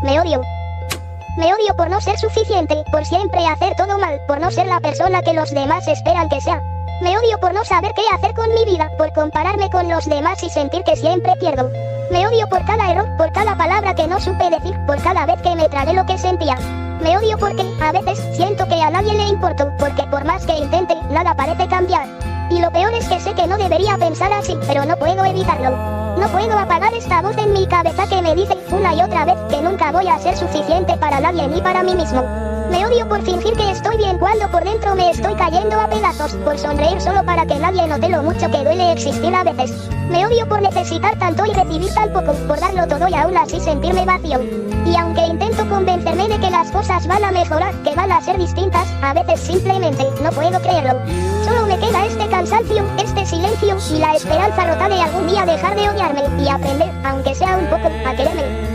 Me odio. Me odio por no ser suficiente, por siempre hacer todo mal, por no ser la persona que los demás esperan que sea. Me odio por no saber qué hacer con mi vida, por compararme con los demás y sentir que siempre pierdo. Me odio por cada error, por cada palabra que no supe decir, por cada vez que me tragué lo que sentía. Me odio porque, a veces, siento que a nadie le importo, porque por más que intente, nada parece cambiar. Y lo peor es que sé que no debería pensar así, pero no puedo evitarlo. No puedo apagar esta voz en mi cabeza que me dice, una y otra vez, que nunca voy a ser suficiente para nadie ni para mí mismo. Me odio por fingir que estoy bien cuando por dentro me estoy cayendo a pedazos, por sonreír solo para que nadie note lo mucho que duele existir a veces. Me odio por necesitar tanto y recibir tan poco, por darlo todo y aún así sentirme vacío. Y aunque intento convencerme de que las cosas van a mejorar, que van a ser distintas, a veces simplemente no puedo creerlo. Solo me queda este cansancio, este silencio y la esperanza rota de algún día dejar de odiarme y aprender, aunque sea un poco, a quererme.